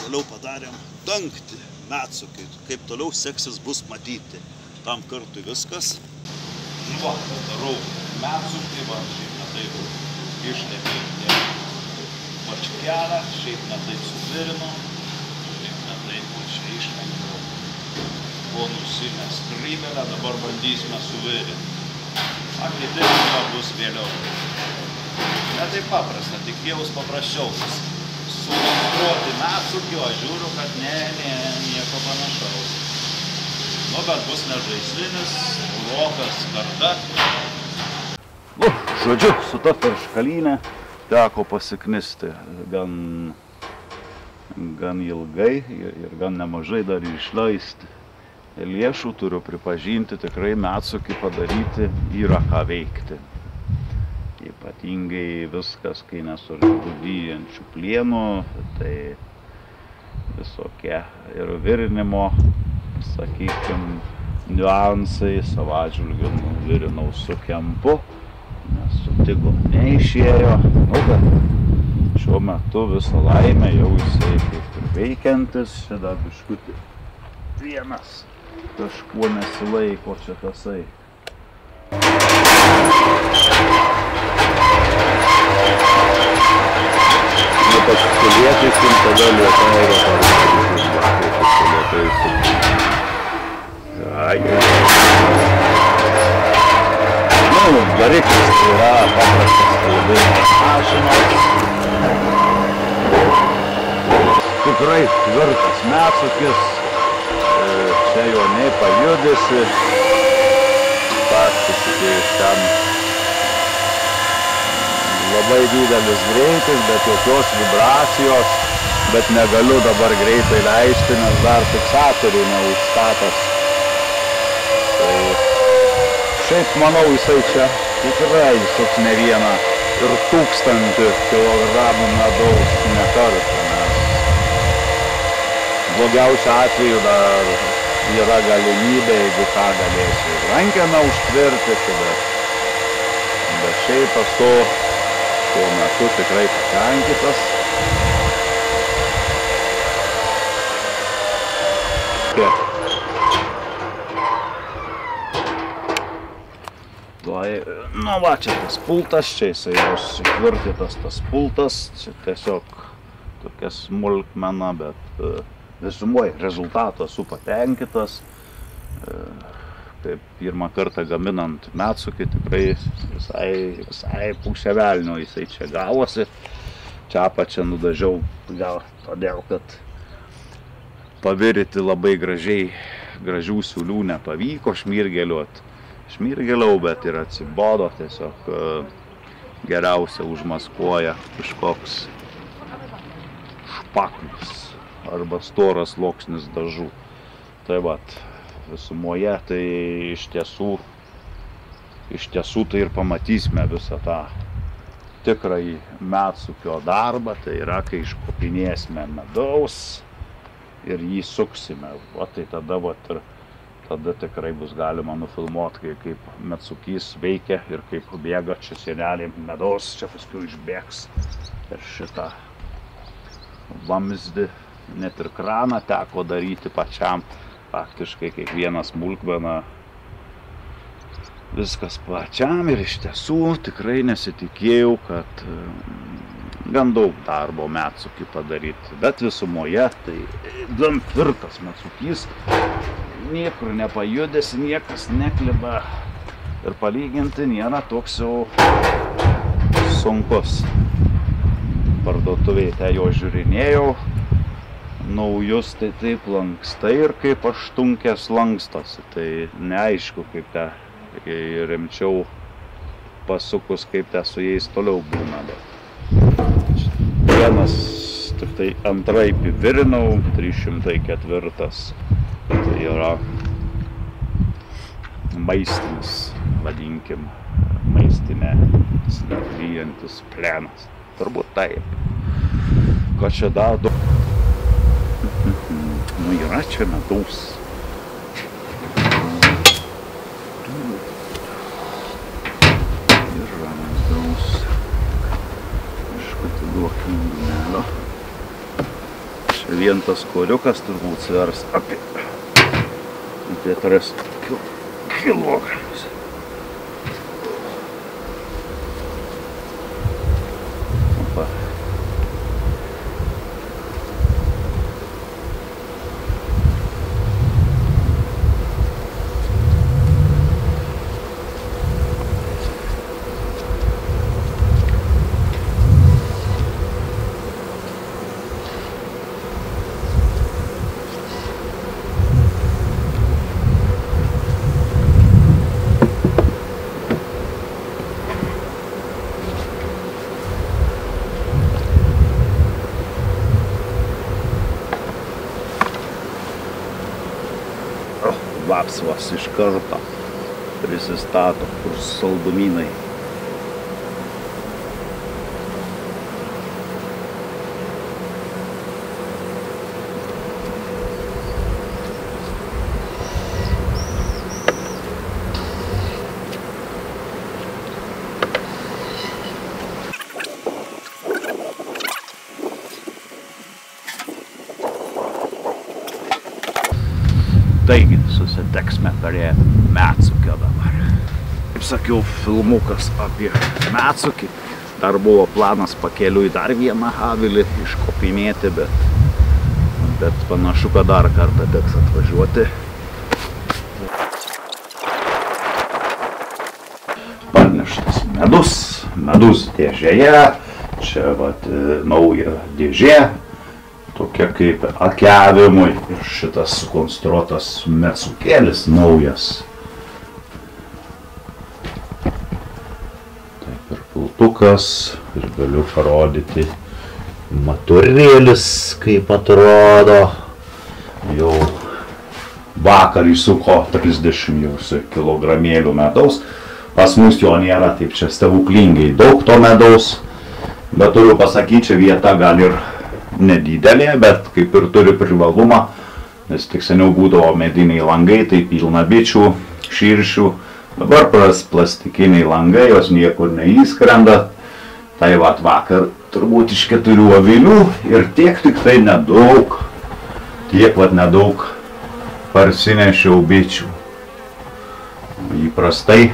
Toliau padarėm dangtį medsukį. Kaip toliau seksis bus matyti. Tam kartui viskas. Nu va, darau medsukį, va, šiaip ne taip išlėpė pačkelę, šiaip ne taip suvirino, šiaip ne taip čia išlenkiau. Buvo nusinę skrybelę, dabar bandysime suvirinti. A, kiti bus vėliau. Ne taip paprasta, tik jaus paprasčiau. Sukonstruoti medsukį, o žiūriu, kad nieko panašaus. Nu, bet bus nežaislinis, rokas, karda. Nu, žodžiu, su ta perškalinė teko pasiknisti gan ilgai ir gan nemažai dar išleisti lėšų. Turiu pripažinti, tikrai medsukį padaryti yra ką veikti. Ypatingai viskas, kai nesurandu vyjančių plienų, tai visokie ir virinimo, sakykime, niuansai, savo atžvilgiu virinau su kempu, nes su tigu neišėjo. Nu, bet šiuo metu visą laimę jau jisai kaip ir veikiantis, čia dar biškutį vienas kažkuo nesilaiko čia tasai. Pasisulėtysim, tada lietai yra pasisulėtysim. Nu, variklis yra paprastas kalbėjimas mašinos. Tikrai tvirtas medsukis. Čia jo nei pajudėsi. Faktiškai ten labai didelis greitis, bet jokios vibracijos, bet negaliu dabar greitai leisti, nes dar fiksatorių neužstatas. Tai šiaip manau jisai čia tikrai suks ne vieną ir 1000 kilogramų medaus nekartą, nes blogiausiu atveju dar yra galimybė, jeigu ką galėsiu ir rankeną užtvirtinti, bet šiaip esu tuo metu tikrai patenkintas. Nu va, čia tas pultas, čia jisai bus įtvirtintas tas pultas, čia tiesiog tokia smulkmena, bet visumoje rezultato esu patenkintas. Taip, pirmą kartą gaminant medsukį tikrai visai pusė velnio jisai čia gavosi. Čia apačią nudažiau gal todėl, kad paviryti labai gražių siūlių nepavyko šmirgeliuot. Šmirgeliau, bet ir atsibodo, tiesiog geriausia užmaskuoja kažkoks špaklis arba storas sluoksnis dažų. Tai vat, visumoje, tai iš tiesų tai ir pamatysime visą tą tikrąjį medsukio darbą, tai yra, kai iškopinėsime medaus ir jį suksime. O tai tada tikrai bus galima nufilmuoti, kaip medsukys veikia ir kaip bėga čia sienelė medaus, čia paskui išbėgs per šitą vamzdį. Net ir kraną teko daryti pačiam. Faktiškai kiekvieną smulkmeną viskas pačiam ir iš tiesų tikrai nesitikėjau, kad gan daug darbo medsukį padaryti. Bet visumoje tai gan tvirtas medsukys, niekur nepajudėsi, niekas nekliba ir palyginti nėra toks jau sunkus. Parduotuvėje jo žiūrinėjau. Naujus tai taip lankstai ir kaip aštunkės lankstosi, tai neaišku, kaip rimčiau pasukus, kaip su jais toliau būna. Vienas tik tai antraip įvirinau, 304, tai yra maistinis, vadinkim, maistinė vyjantis plenas, turbūt taip. Ko čia dar nu yra čia medaus. Yra medaus. Iškoti duokim dūmelio. Čia Vien tas koriukas turbūt svers apie 3 kilogramus. Vapsvas iš karto prisistato, kur saldumynai. Taigi, susiteksime prie Metsukio dabar. Kaip sakiau, filmukas apie Metsukį. Dar buvo planas pakeliui dar vieną avilį iškopinėti, bet panašu, kad dar kartą teks atvažiuoti. Parneštas medus dėžėje. Čia vat nauja dėžė. Tokia kaip akiavimui ir šitas sukonstruotas metsukėlis naujas. Taip ir piltukas ir galiu parodyti maturėlis, kaip atrodo. Jau vakar įsuko 30 kilogramėlių medaus. Pas mus jo nėra taip čia stebuklingai daug to medaus, bet turiu pasakyti, čia vieta gal ir nedidelė, bet kaip ir turi privalumą, nes tik seniau būdavo mediniai langai, tai pilna bičių, širšių, dabar plastikiniai langai, jos niekur neįskrenda, tai vat vakar turbūt iš 4 avilių ir tiek tik tai nedaug, nedaug parsinešiau bičių. Įprastai,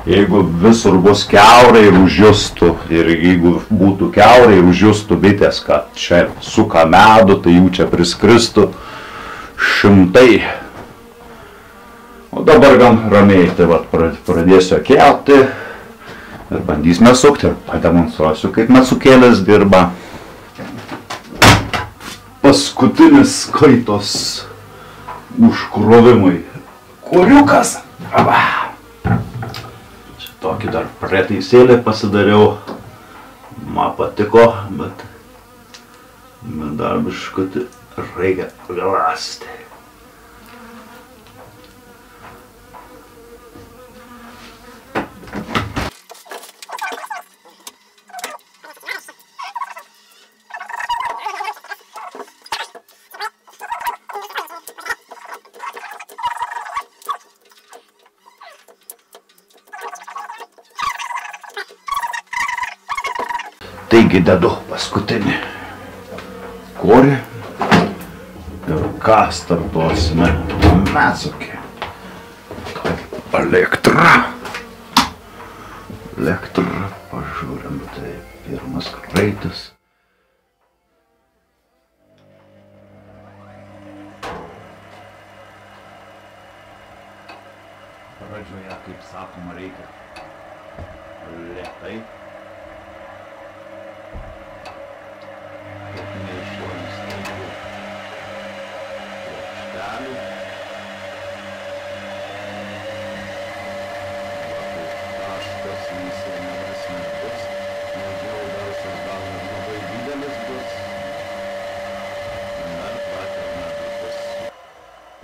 jeigu visur bus kiaurai ir užjustų, ir jeigu būtų kiaurai ir užjustų bitės, kad čia suka medų, tai jų čia priskristų šimtai. O dabar gan ramiai, tai vat pradėsiu kelti ir bandysime sukti ir pademonstruosiu, kaip metsukėlis dirba. Paskutinis kaitos užkrovimui. Koriukas. Tokį dar pretaisėlį pasidariau, man patiko, bet dar biškutį reikia pagląsti. Taigi dedu paskutinį korį ir ką startuosime Metsukį. Elektra, pažiūrim, tai pirmas kraitis. Pradžioje, kaip sakoma, reikia lėtai.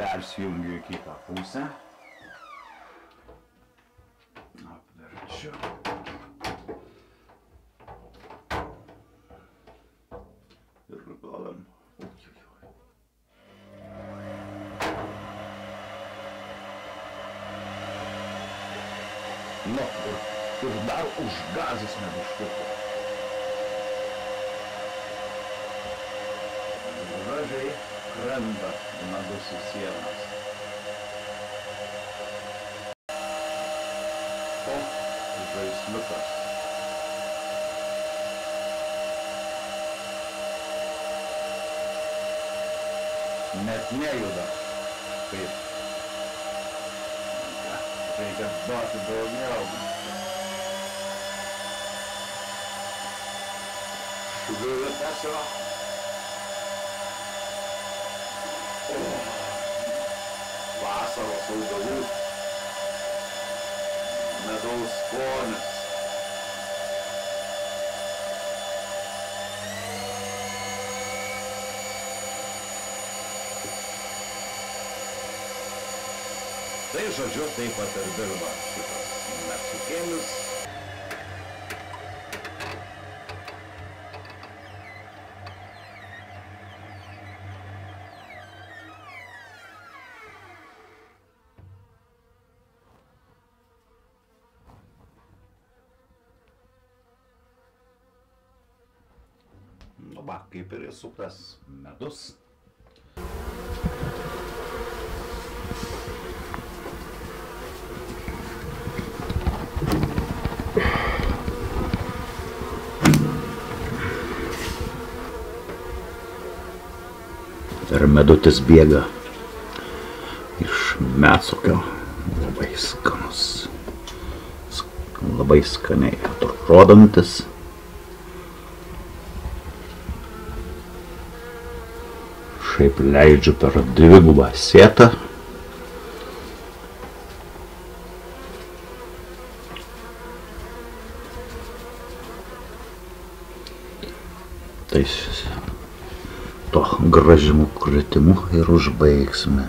Persijungiu į kitą pusę. Apverčiu. Ir galim. Nu, ir dar užgazysime biškutį. brenda į nagus į sienas. O, žaisliukas. Net nejuda. Kaip? Reikia duoti daugiau. Švilpesio. Vasaros augalų. Medaus skonis. Tai žodžiu, taip pat ir dirba šitas mecukėlis. Nu va, kaip ir įsuktas medus. Ir medutis bėga iš mecukio, labai skanus, labai skaniai atrodantis. Šiaip leidžiu per dvigubą sėtą. Tai to gražimu kritimu ir užbaigsime.